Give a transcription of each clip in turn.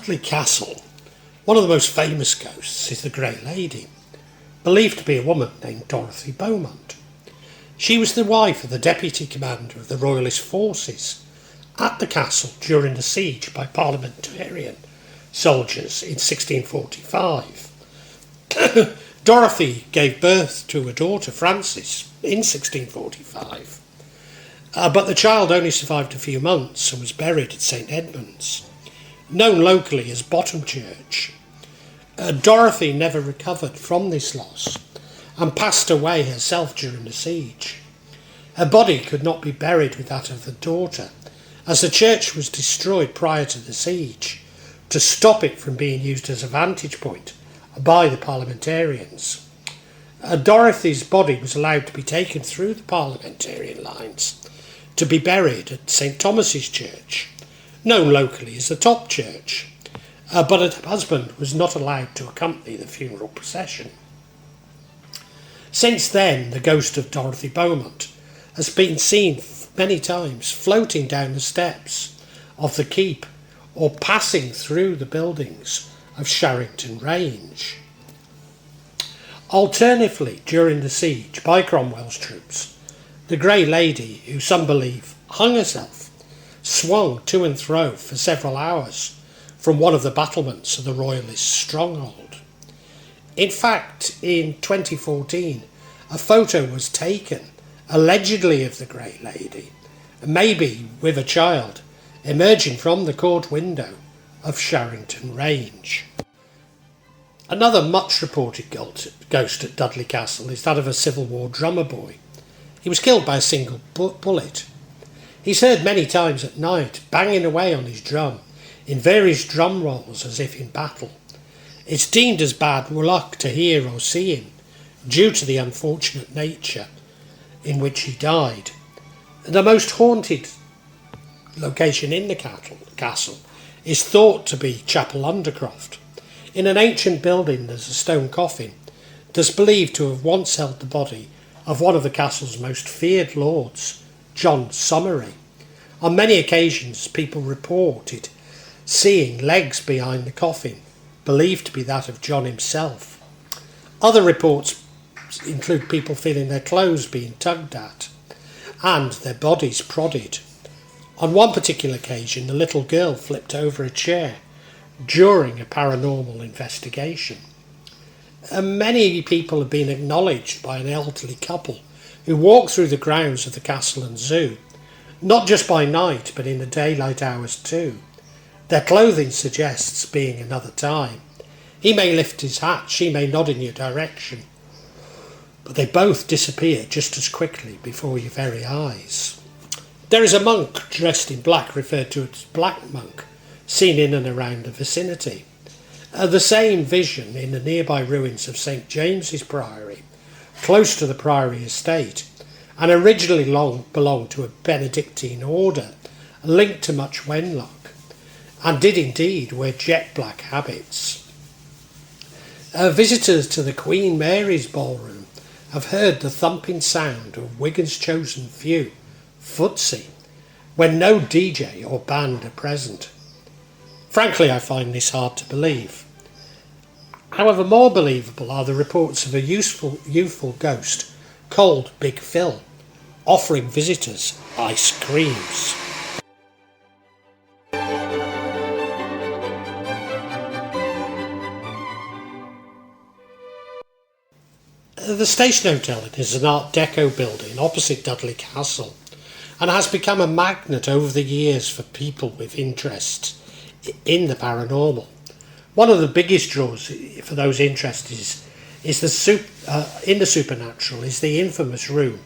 Dudley Castle, one of the most famous ghosts is the Grey Lady, believed to be a woman named Dorothy Beaumont. She was the wife of the deputy commander of the Royalist forces at the castle during the siege by Parliamentarian soldiers in 1645. Dorothy gave birth to a daughter, Frances, in 1645, but the child only survived a few months and was buried at St Edmund's, known locally as Bottom Church. Dorothy never recovered from this loss and passed away herself during the siege. Her body could not be buried with that of the daughter, as the church was destroyed prior to the siege to stop it from being used as a vantage point by the parliamentarians. Dorothy's body was allowed to be taken through the parliamentarian lines to be buried at St Thomas's Church, known locally as the Top Church, but her husband was not allowed to accompany the funeral procession. Since then, the ghost of Dorothy Beaumont has been seen many times floating down the steps of the keep or passing through the buildings of Sharrington Range. Alternatively, during the siege by Cromwell's troops, the Grey Lady, who some believe hung herself, swung to and fro for several hours from one of the battlements of the Royalist stronghold. In fact, in 2014, a photo was taken, allegedly of the Grey Lady, maybe with a child, emerging from the court window of Sharrington Range. Another much reported ghost at Dudley Castle is that of a Civil War drummer boy. He was killed by a single bullet. He's heard many times at night, banging away on his drum, in various drum rolls as if in battle. It's deemed as bad luck to hear or see him, due to the unfortunate nature in which he died. The most haunted location in the castle is thought to be Chapel Undercroft. In an ancient building there's a stone coffin that's believed to have once held the body of one of the castle's most feared lords, John Somery. On many occasions people reported seeing legs behind the coffin, believed to be that of John himself. Other reports include people feeling their clothes being tugged at and their bodies prodded. On one particular occasion, the little girl flipped over a chair during a paranormal investigation. Many people have been acknowledged by an elderly couple who walk through the grounds of the castle and zoo, not just by night but in the daylight hours too. Their clothing suggests being another time. He may lift his hat, she may nod in your direction, but they both disappear just as quickly before your very eyes. There is a monk dressed in black, referred to as Black Monk, seen in and around the vicinity. The same vision in the nearby ruins of St James's Priory, close to the Priory estate, and originally belonged to a Benedictine order linked to much Wenlock, and did indeed wear jet black habits. Visitors to the Queen Mary's Ballroom have heard the thumping sound of Wigan's chosen few, footsie, when no DJ or band are present. Frankly, I find this hard to believe. However, more believable are the reports of a youthful ghost called Big Phil, offering visitors ice creams. The Station Hotel is an Art Deco building opposite Dudley Castle and has become a magnet over the years for people with interest in the paranormal. One of the biggest draws for those interested is in the supernatural is the infamous room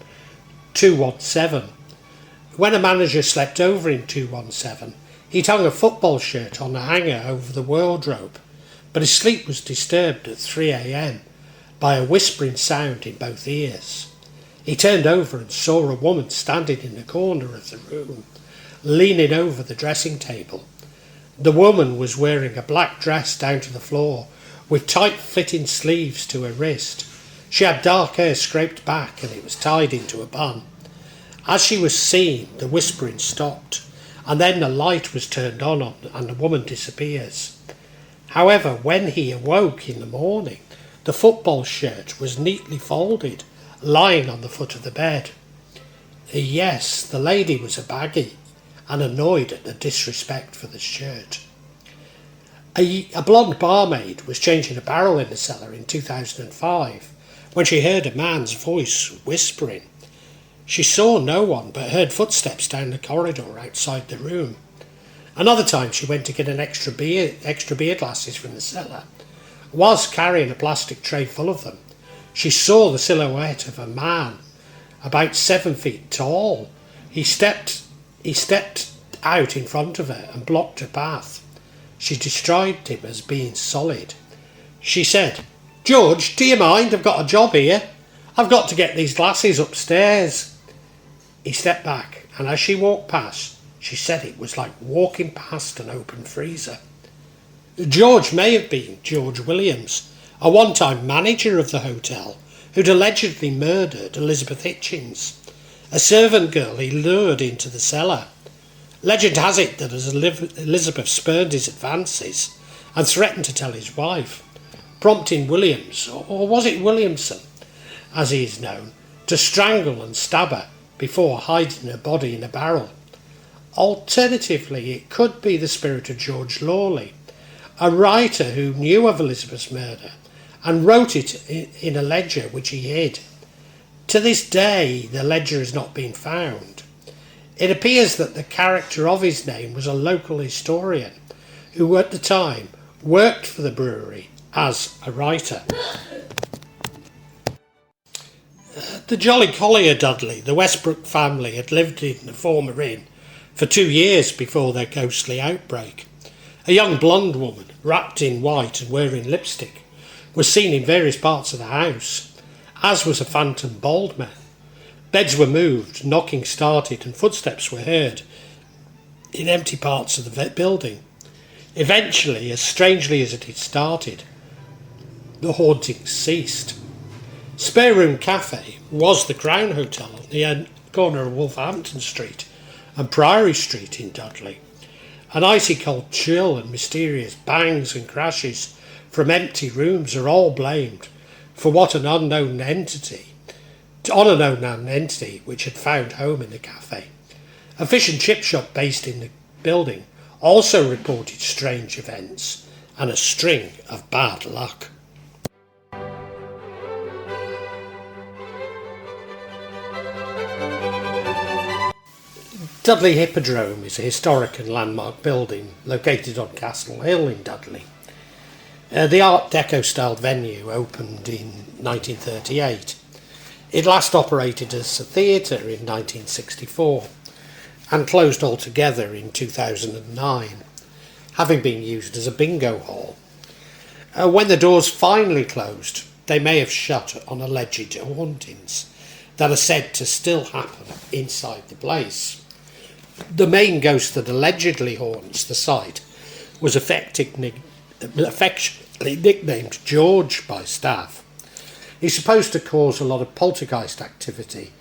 217. When a manager slept over in 217, he'd hung a football shirt on a hanger over the wardrobe, but his sleep was disturbed at 3 a.m. by a whispering sound in both ears. He turned over and saw a woman standing in the corner of the room, leaning over the dressing table. The woman was wearing a black dress down to the floor, with tight-fitting sleeves to her wrist. She had dark hair scraped back and it was tied into a bun. As she was seen, the whispering stopped, and then the light was turned on and the woman disappears. However, when he awoke in the morning, the football shirt was neatly folded, lying on the foot of the bed. Yes, the lady was a baggy and annoyed at the disrespect for the shirt. A blonde barmaid was changing a barrel in the cellar in 2005 when she heard a man's voice whispering. She saw no one but heard footsteps down the corridor outside the room. Another time she went to get an extra beer glasses from the cellar. Whilst carrying a plastic tray full of them, she saw the silhouette of a man about 7 feet tall. He stepped out in front of her and blocked her path. She described him as being solid. She said, "George, do you mind? I've got a job here. I've got to get these glasses upstairs." He stepped back, and as she walked past, she said it was like walking past an open freezer. George may have been George Williams, a one-time manager of the hotel, who'd allegedly murdered Elizabeth Hitchins, a servant girl he lured into the cellar. Legend has it that as Elizabeth spurned his advances and threatened to tell his wife, prompting Williams, or was it Williamson, as he is known, to strangle and stab her before hiding her body in a barrel. Alternatively, it could be the spirit of George Lawley, a writer who knew of Elizabeth's murder and wrote it in a ledger which he hid. To this day, the ledger has not been found. It appears that the character of his name was a local historian who at the time worked for the brewery as a writer. The jolly Collier Dudley, the Westbrook family, had lived in the former inn for 2 years before their ghostly outbreak. A young blonde woman, wrapped in white and wearing lipstick, was seen in various parts of the house, as was a phantom bald man. Beds were moved, knocking started, and footsteps were heard in empty parts of the building. Eventually, as strangely as it had started, the hauntings ceased. Spare Room Cafe was the Crown Hotel on the corner of Wolverhampton Street and Priory Street in Dudley. An icy cold chill and mysterious bangs and crashes from empty rooms are all blamed for what an unknown entity which had found home in the cafe. A fish and chip shop based in the building also reported strange events and a string of bad luck. Dudley Hippodrome is a historic and landmark building located on Castle Hill in Dudley. The Art Deco styled venue opened in 1938. It last operated as a theatre in 1964 and closed altogether in 2009, having been used as a bingo hall. When the doors finally closed, they may have shut on alleged hauntings that are said to still happen inside the place. The main ghost that allegedly haunts the site was affectionately nicknamed George by staff. He's supposed to cause a lot of poltergeist activity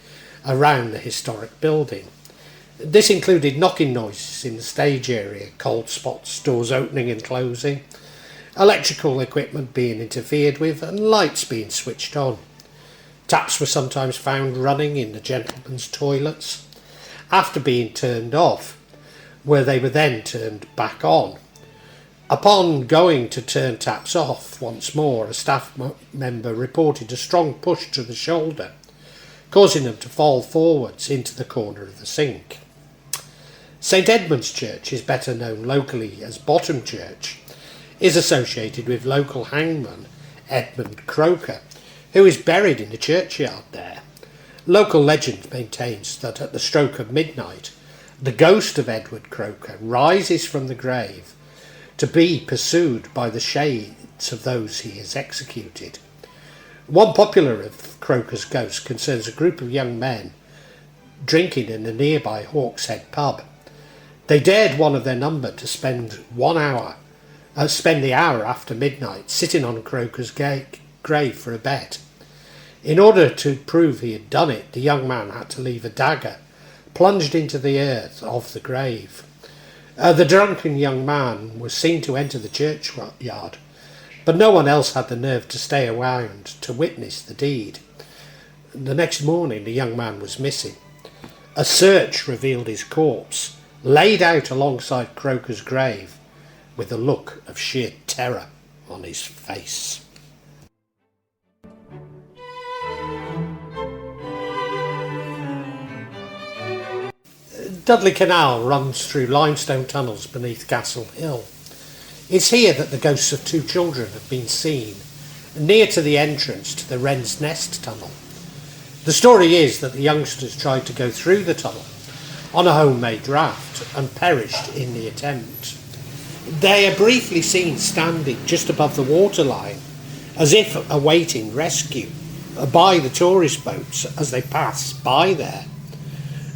around the historic building. This included knocking noises in the stage area, cold spots, doors opening and closing, electrical equipment being interfered with, and lights being switched on. Taps were sometimes found running in the gentlemen's toilets after being turned off, where they were then turned back on. Upon going to turn taps off once more, a staff member reported a strong push to the shoulder, causing them to fall forwards into the corner of the sink. St Edmund's Church is better known locally as Bottom Church, is associated with local hangman Edmund Croker, who is buried in the churchyard there. Local legend maintains that at the stroke of midnight, the ghost of Edward Croker rises from the grave to be pursued by the shades of those he has executed. One popular of Croker's ghosts concerns a group of young men drinking in the nearby Hawkshead pub. They dared one of their number to spend the hour after midnight sitting on Croker's grave for a bet. In order to prove he had done it, the young man had to leave a dagger plunged into the earth of the grave. The drunken young man was seen to enter the churchyard, but no one else had the nerve to stay around to witness the deed. The next morning the young man was missing. A search revealed his corpse, laid out alongside Croker's grave, with a look of sheer terror on his face. Dudley Canal runs through limestone tunnels beneath Castle Hill. It's here that the ghosts of two children have been seen, near to the entrance to the Wren's Nest tunnel. The story is that the youngsters tried to go through the tunnel on a homemade raft and perished in the attempt. They are briefly seen standing just above the waterline, as if awaiting rescue by the tourist boats as they pass by there.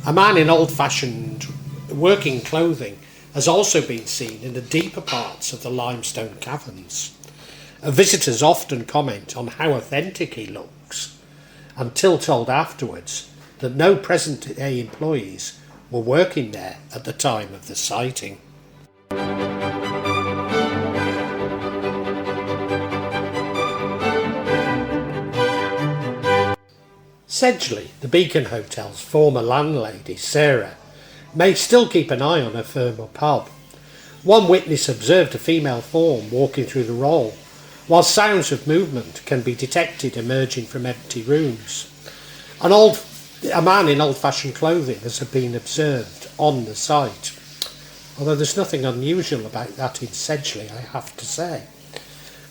A man in old-fashioned working clothing has also been seen in the deeper parts of the limestone caverns. Visitors often comment on how authentic he looks, until told afterwards that no present-day employees were working there at the time of the sighting. Sedgley, the Beacon Hotel's former landlady, Sarah, may still keep an eye on her former pub. One witness observed a female form walking through the roll, while sounds of movement can be detected emerging from empty rooms. A man in old-fashioned clothing has been observed on the site, although there's nothing unusual about that in Sedgley, I have to say.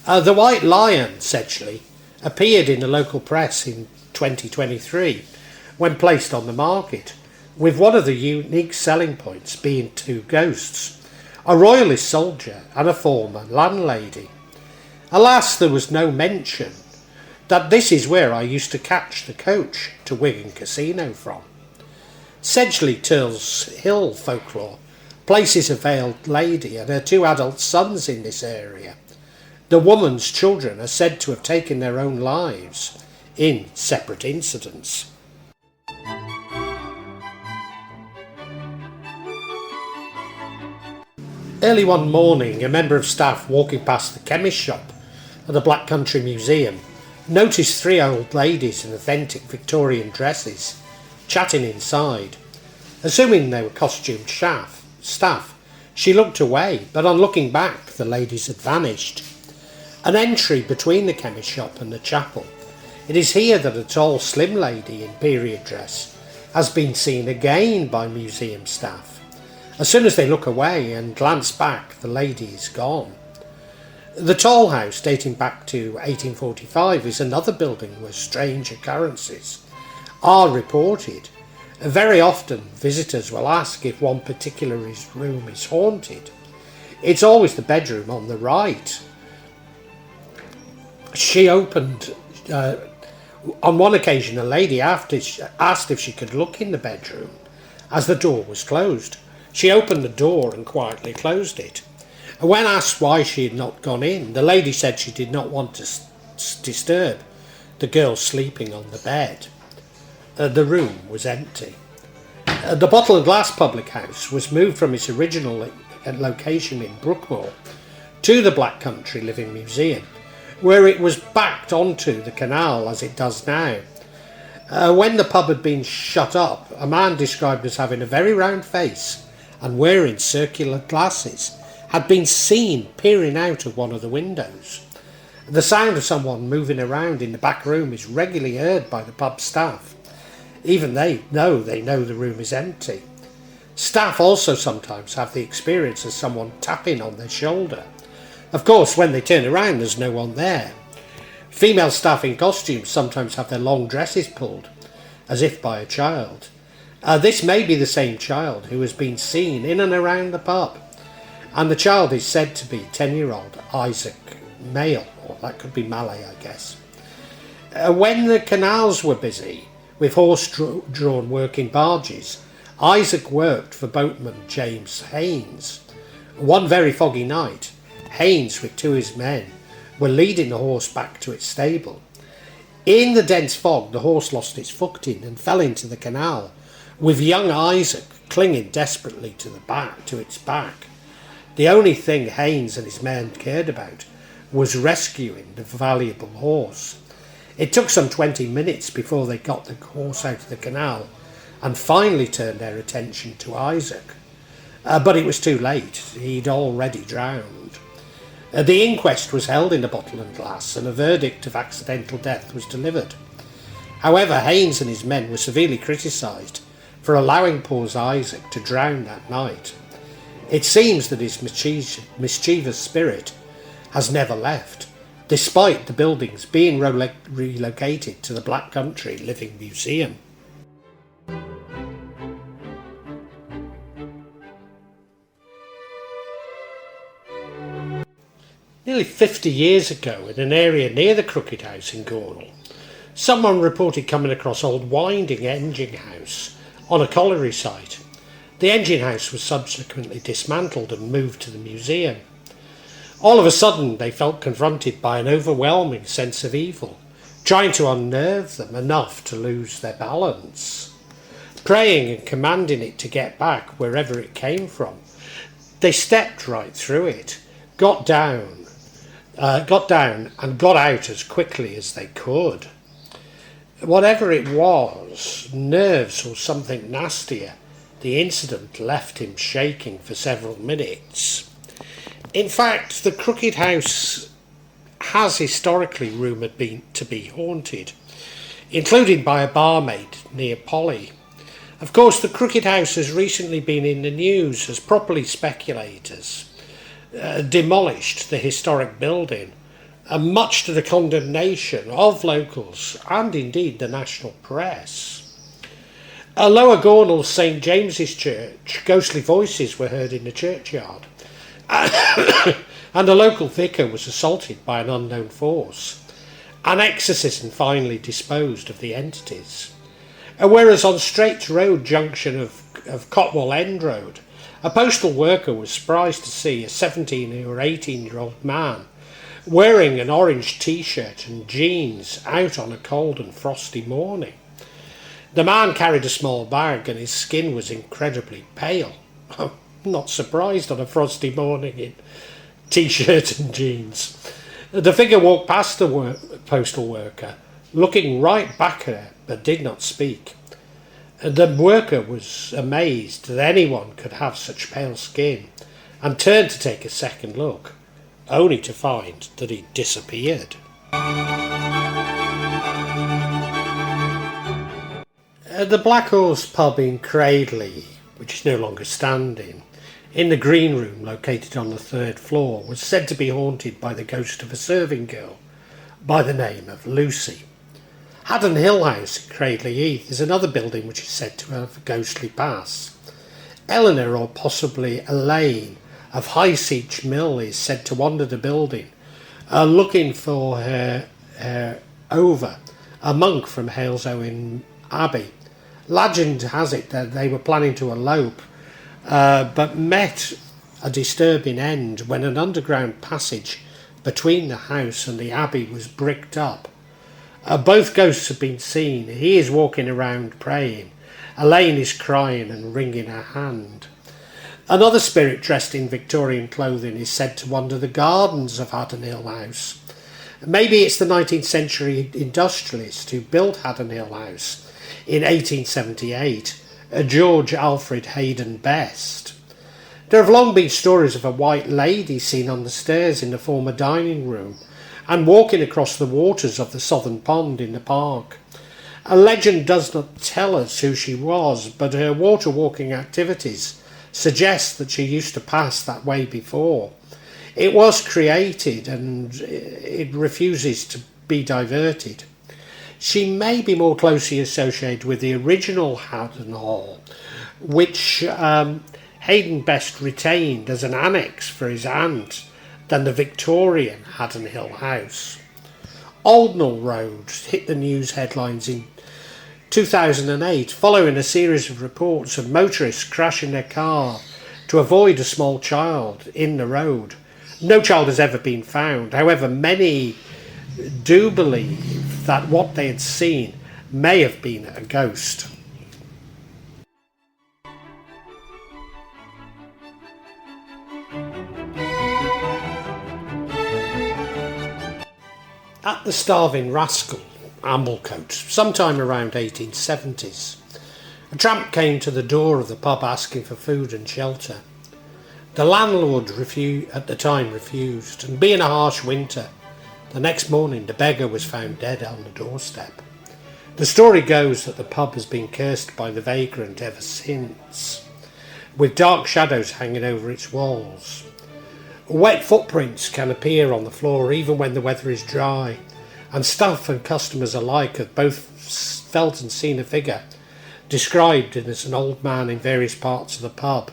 The White Lion, Sedgley, appeared in the local press in 2023 when placed on the market, with one of the unique selling points being two ghosts, a royalist soldier and a former landlady. Alas, there was no mention that this is where I used to catch the coach to Wigan Casino from. Sedgley Turls Hill folklore places a veiled lady and her two adult sons in this area. The woman's children are said to have taken their own lives in separate incidents. Early one morning, a member of staff walking past the chemist shop at the Black Country Museum noticed three old ladies in authentic Victorian dresses chatting inside. Assuming they were costumed staff, she looked away, but on looking back, the ladies had vanished. An entry between the chemist shop and the chapel. It is here that a tall, slim lady in period dress has been seen again by museum staff. As soon as they look away and glance back, the lady is gone. The Toll House, dating back to 1845, is another building where strange occurrences are reported. Very often, visitors will ask if one particular room is haunted. It's always the bedroom on the right. On one occasion, a lady asked if she could look in the bedroom as the door was closed. She opened the door and quietly closed it. When asked why she had not gone in, the lady said she did not want to disturb the girl sleeping on the bed. The room was empty. The Bottle and Glass public house was moved from its original location in Brookmoor to the Black Country Living Museum, where it was backed onto the canal as it does now. When the pub had been shut up, a man described as having a very round face and wearing circular glasses had been seen peering out of one of the windows. The sound of someone moving around in the back room is regularly heard by the pub staff. Even they know the room is empty. Staff also sometimes have the experience of someone tapping on their shoulder. Of course, when they turn around, there's no one there. Female staff in costumes sometimes have their long dresses pulled, as if by a child. This may be the same child who has been seen in and around the pub, and the child is said to be 10-year-old Isaac Male, or that could be Malay, I guess. When the canals were busy with horse-drawn working barges, Isaac worked for boatman James Haynes. One very foggy night, Haynes, with two of his men, were leading the horse back to its stable. In the dense fog, the horse lost its footing and fell into the canal, with young Isaac clinging desperately to its back. The only thing Haynes and his men cared about was rescuing the valuable horse. It took some 20 minutes before they got the horse out of the canal and finally turned their attention to Isaac. But it was too late. He'd already drowned. The inquest was held in the Bottle and Glass, and a verdict of accidental death was delivered. However, Haynes and his men were severely criticised for allowing poor Isaac to drown that night. It seems that his mischievous spirit has never left, despite the buildings being relocated to the Black Country Living Museum. Nearly 50 years ago, in an area near the Crooked House in Gornel, someone reported coming across old Winding engine house on a colliery site. The engine house was subsequently dismantled and moved to the museum. All of a sudden, they felt confronted by an overwhelming sense of evil, trying to unnerve them enough to lose their balance. Praying and commanding it to get back wherever it came from, they stepped right through it, got down and got out as quickly as they could. Whatever it was, nerves or something nastier, the incident left him shaking for several minutes. In fact, the Crooked House has historically rumoured to be haunted, including by a barmaid near Polly. Of course, the Crooked House has recently been in the news as property speculators demolished the historic building, and much to the condemnation of locals and indeed the national press. At Lower Gornel St James's Church, ghostly voices were heard in the churchyard, and a local vicar was assaulted by an unknown force. An exorcism finally disposed of the entities. Whereas on Straits Road junction of Cotwell End Road, a postal worker was surprised to see a 17 or 18-year-old man wearing an orange t-shirt and jeans out on a cold and frosty morning. The man carried a small bag and his skin was incredibly pale. I'm not surprised on a frosty morning in t-shirt and jeans. The figure walked past the postal worker, looking right back at her, but did not speak. The worker was amazed that anyone could have such pale skin and turned to take a second look, only to find that he'd disappeared. The Black Horse pub in Cradley, which is no longer standing, in the green room located on the 3rd floor, was said to be haunted by the ghost of a serving girl by the name of Lucy. Haddon Hill House in Cradley Heath is another building which is said to have a ghostly past. Eleanor, or possibly Elaine, of High Seach Mill is said to wander the building, looking for her over, a monk from Halesowen Abbey. Legend has it that they were planning to elope, but met a disturbing end when an underground passage between the house and the abbey was bricked up. Both ghosts have been seen. He is walking around praying. Elaine is crying and wringing her hand. Another spirit dressed in Victorian clothing is said to wander the gardens of Haddon Hill House. Maybe it's the 19th century industrialist who built Haddon Hill House in 1878, George Alfred Haden Best. There have long been stories of a white lady seen on the stairs in the former dining room and walking across the waters of the southern pond in the park. A legend does not tell us who she was, but her water walking activities suggest that she used to pass that way before. It was created and it refuses to be diverted. She may be more closely associated with the original Haddon Hall, which Haden Best retained as an annex for his aunt, than the Victorian Haddon Hill House. Aldnell Road hit the news headlines in 2008 following a series of reports of motorists crashing their car to avoid a small child in the road. No child has ever been found. However, many do believe that what they had seen may have been a ghost. At the starving Rascal, Amblecote, sometime around 1870s, a tramp came to the door of the pub asking for food and shelter. The landlord at the time refused, and being a harsh winter, the next morning the beggar was found dead on the doorstep. The story goes that the pub has been cursed by the vagrant ever since, with dark shadows hanging over its walls. Wet footprints can appear on the floor even when the weather is dry, and staff and customers alike have both felt and seen a figure described as an old man in various parts of the pub.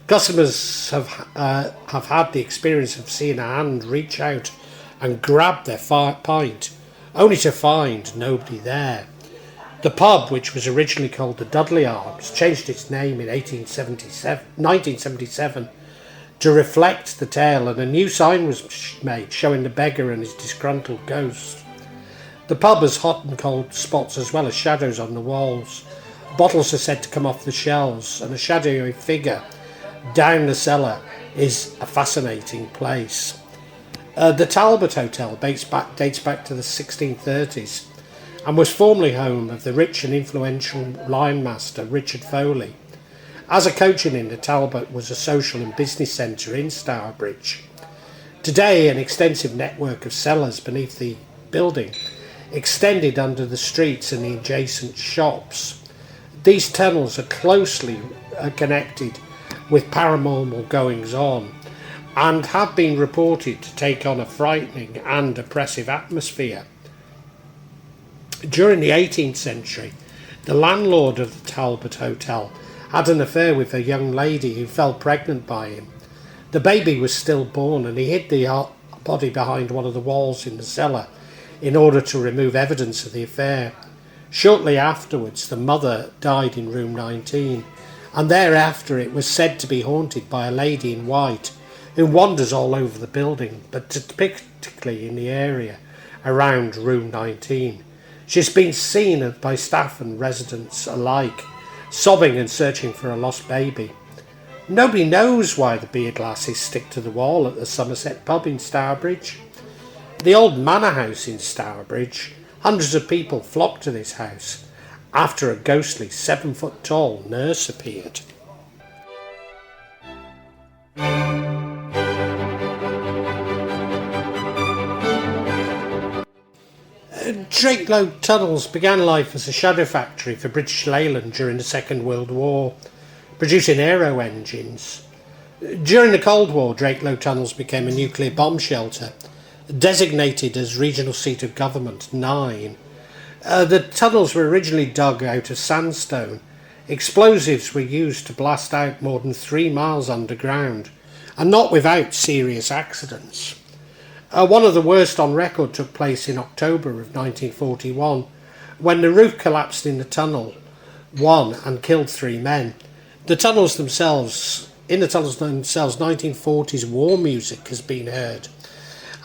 Customers have had the experience of seeing a hand reach out and grab their pint, only to find nobody there. The pub, which was originally called the Dudley Arms, changed its name in 1977 to reflect the tale, and a new sign was made showing the beggar and his disgruntled ghost. The pub has hot and cold spots as well as shadows on the walls. Bottles are said to come off the shelves, and a shadowy figure down the cellar is a fascinating place. The Talbot Hotel dates back to the 1630s and was formerly home of the rich and influential linemaster Richard Foley. As a coaching inn, the Talbot was a social and business centre in Stourbridge. Today, an extensive network of cellars beneath the building extended under the streets and the adjacent shops. These tunnels are closely connected with paranormal goings-on and have been reported to take on a frightening and oppressive atmosphere. During the 18th century, the landlord of the Talbot Hotel had an affair with a young lady who fell pregnant by him. The baby was stillborn, and he hid the body behind one of the walls in the cellar in order to remove evidence of the affair. Shortly afterwards, the mother died in room 19, and thereafter it was said to be haunted by a lady in white who wanders all over the building, but particularly in the area around room 19. She's been seen by staff and residents alike, sobbing and searching for a lost baby. Nobody knows why the beer glasses stick to the wall at the Somerset pub in Stourbridge. The old Manor House in Stourbridge, hundreds of people flocked to this house after a ghostly 7-foot-tall nurse appeared. Drakelow Tunnels began life as a shadow factory for British Leyland during the Second World War, producing aero engines. During the Cold War, Drakelow Tunnels became a nuclear bomb shelter, designated as Regional Seat of Government 9. The tunnels were originally dug out of sandstone. Explosives were used to blast out more than 3 miles underground, and not without serious accidents. One of the worst on record took place in October of 1941, when the roof collapsed in the tunnel 1 and killed 3 men. In the tunnels themselves, 1940s war music has been heard,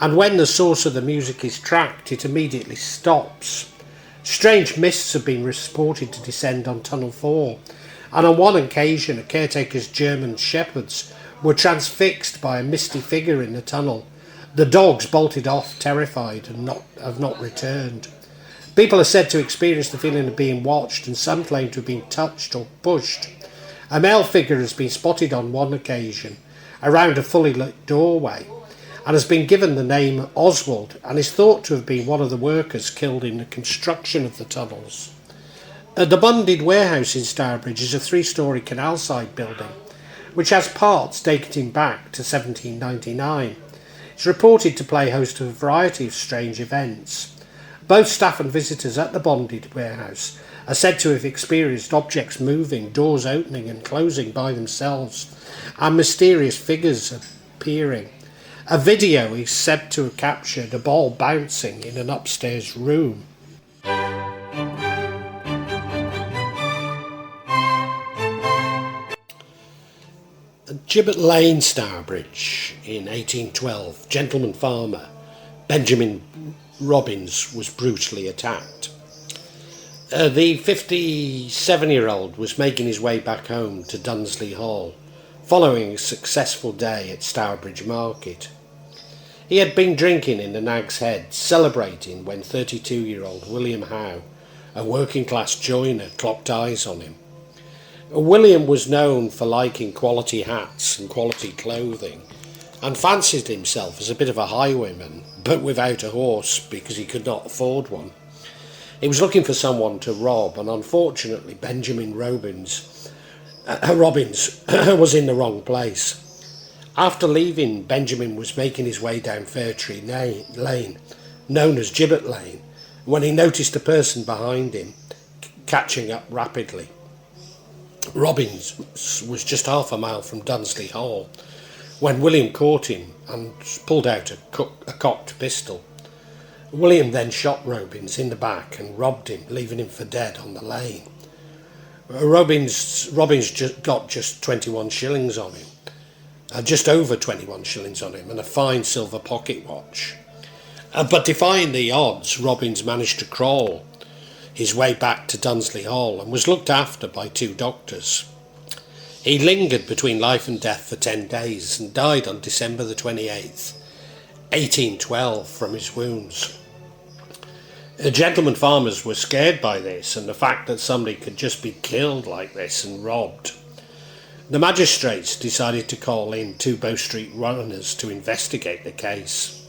and when the source of the music is tracked, it immediately stops. Strange mists have been reported to descend on Tunnel 4, and on one occasion a caretaker's German shepherds were transfixed by a misty figure in the tunnel. The dogs bolted off, terrified, and have not returned. People are said to experience the feeling of being watched, and some claim to have been touched or pushed. A male figure has been spotted on one occasion around a fully lit doorway, and has been given the name Oswald, and is thought to have been one of the workers killed in the construction of the tunnels. The Bunded Warehouse in Stourbridge is a 3-storey canal-side building, which has parts dating back to 1799. It's reported to play host to a variety of strange events. Both staff and visitors at the Bonded Warehouse are said to have experienced objects moving, doors opening and closing by themselves, and mysterious figures appearing. A video is said to have captured a ball bouncing in an upstairs room. Gibbet Lane, Stourbridge, in 1812, gentleman farmer Benjamin Robbins was brutally attacked. The 57-year-old was making his way back home to Dunsley Hall, following a successful day at Stourbridge Market. He had been drinking in the Nag's Head, celebrating when 32-year-old William Howe, a working-class joiner, clocked eyes on him. William was known for liking quality hats and quality clothing, and fancied himself as a bit of a highwayman, but without a horse because he could not afford one. He was looking for someone to rob, and unfortunately Benjamin Robbins was in the wrong place. After leaving, Benjamin was making his way down Fairtree Lane, known as Gibbet Lane, when he noticed a person behind him catching up rapidly. Robbins was just half a mile from Dunsley Hall when William caught him and pulled out a cocked pistol. William then shot Robbins in the back and robbed him, leaving him for dead on the lane. Robbins got just 21 shillings on him, just over 21 shillings on him, and a fine silver pocket watch. But defying the odds, Robbins managed to crawl his way back to Dunsley Hall and was looked after by 2 doctors. He lingered between life and death for 10 days and died on December the 28th, 1812, from his wounds. The gentlemen farmers were scared by this and the fact that somebody could just be killed like this and robbed. The magistrates decided to call in 2 Bow Street runners to investigate the case.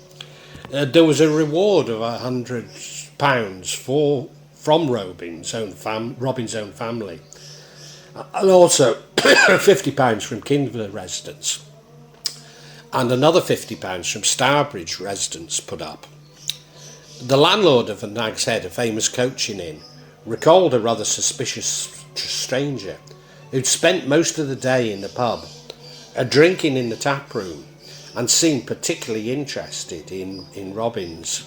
There was a reward of £100 from Robin's own family, and also £50 from Kindler residents, and another £50 from Stourbridge residents put up. The landlord of the Nag's Head, a famous coaching inn, recalled a rather suspicious stranger who'd spent most of the day in the pub, drinking in the tap room, and seemed particularly interested in Robbins.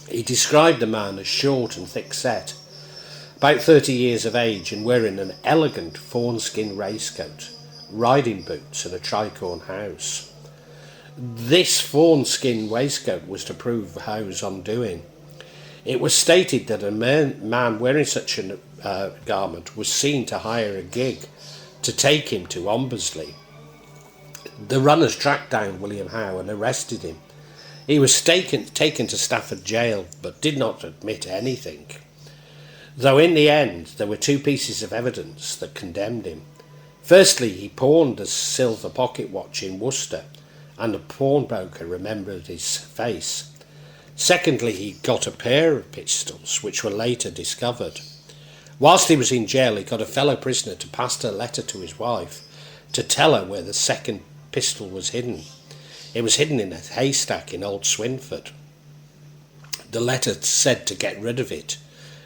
He described the man as short and thick-set, about 30 years of age, and wearing an elegant fawn-skin racecoat, riding boots and a tricorn house. This fawn-skin waistcoat was to prove Howe's undoing. It was stated that a man wearing such a garment was seen to hire a gig to take him to Ombersley. The runners tracked down William Howe and arrested him. He was taken to Stafford Jail, but did not admit anything, though in the end there were 2 pieces of evidence that condemned him. Firstly, he pawned a silver pocket watch in Worcester, and the pawnbroker remembered his face. Secondly, he got a pair of pistols, which were later discovered. Whilst he was in jail, he got a fellow prisoner to pass a letter to his wife to tell her where the second pistol was hidden. It was hidden in a haystack in Old Swinford. The letter said to get rid of it,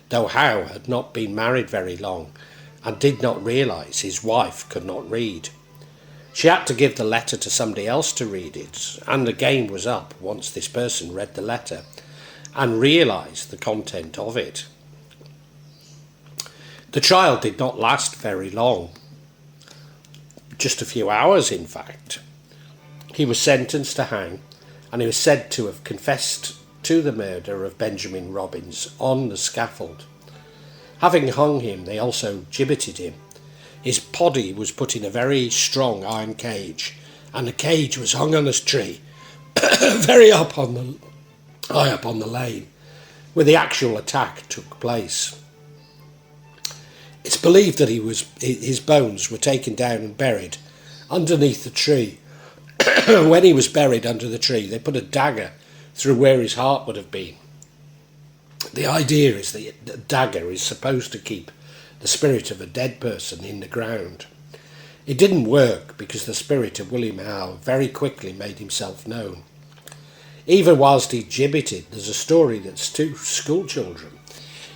though Howe had not been married very long and did not realise his wife could not read. She had to give the letter to somebody else to read it, and the game was up once this person read the letter and realised the content of it. The trial did not last very long, just a few hours in fact. He was sentenced to hang, and he was said to have confessed to the murder of Benjamin Robbins on the scaffold. Having hung him, they also gibbeted him. His body was put in a very strong iron cage, and the cage was hung on a tree very high up on the lane, where the actual attack took place. It's believed that his bones were taken down and buried underneath the tree. When he was buried under the tree, they put a dagger through where his heart would have been. The idea is that the dagger is supposed to keep the spirit of a dead person in the ground. It didn't work because the spirit of William Howe very quickly made himself known. Even whilst he gibbeted, there's a story that 2 schoolchildren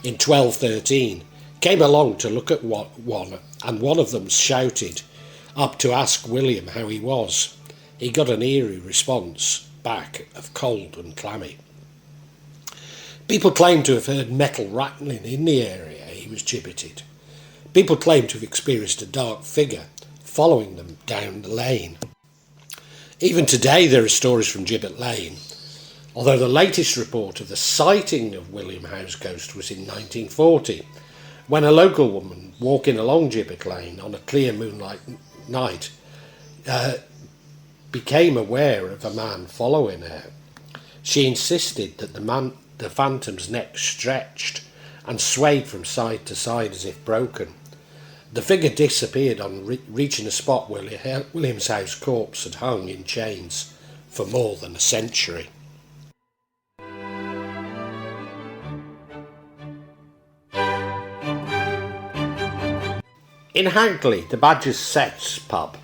in 1213 came along to look at one, and one of them shouted up to ask William how he was. He got an eerie response back of cold and clammy. People claim to have heard metal rattling in the area he was gibbeted. People claim to have experienced a dark figure following them down the lane. Even today there are stories from Gibbet Lane, although the latest report of the sighting of William Howe's ghost was in 1940, when a local woman walking along Gibbet Lane on a clear moonlight night became aware of a man following her. She insisted that the phantom's neck stretched and swayed from side to side as if broken. The figure disappeared on reaching a spot where William's House corpse had hung in chains for more than a century. In Hagley, the Badger's Sett's pub,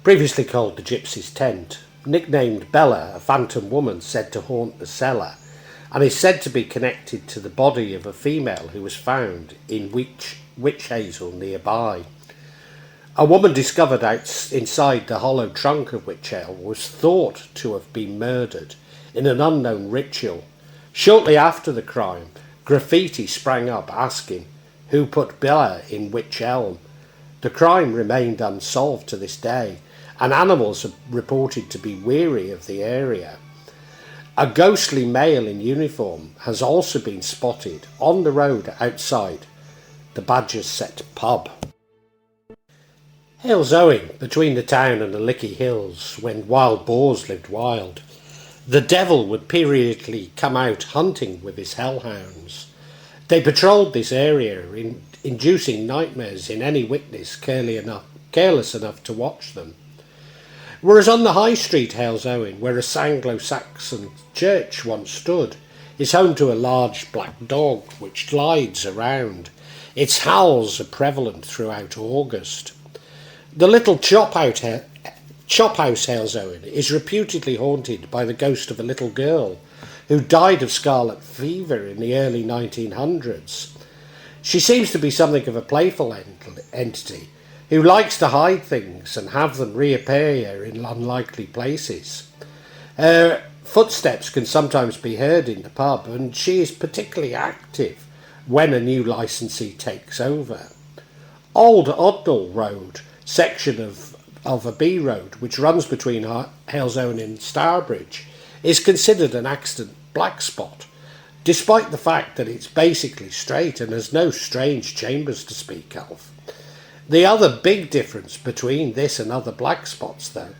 previously called the Gypsy's Tent, nicknamed Bella, a phantom woman said to haunt the cellar, and is said to be connected to the body of a female who was found in witch hazel nearby. A woman discovered inside the hollow trunk of witch ale was thought to have been murdered in an unknown ritual. Shortly after the crime, graffiti sprang up asking who put Bella in witch elm. The crime remained unsolved to this day, and animals are reported to be weary of the area. A ghostly male in uniform has also been spotted on the road outside the Badger's Sett pub. Halesowen, between the town and the Lickey Hills, when wild boars lived wild, the devil would periodically come out hunting with his hellhounds. They patrolled this area, inducing nightmares in any witness careless enough to watch them. Whereas on the High Street, Halesowen, where a Anglo-Saxon church once stood, is home to a large black dog which glides around. Its howls are prevalent throughout August. The little chop house Halesowen is reputedly haunted by the ghost of a little girl who died of scarlet fever in the early 1900s. She seems to be something of a playful entity who likes to hide things and have them reappear in unlikely places. Her footsteps can sometimes be heard in the pub, and she is particularly active when a new licensee takes over. Old Odnell Road, section of a B road which runs between Halesowen and Stourbridge, is considered an accident black spot, despite the fact that it's basically straight and has no strange chambers to speak of. The other big difference between this and other black spots, though,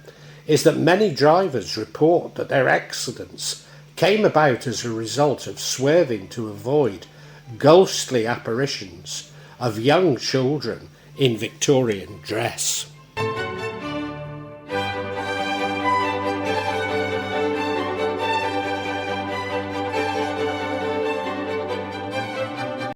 is that many drivers report that their accidents came about as a result of swerving to avoid ghostly apparitions of young children in Victorian dress.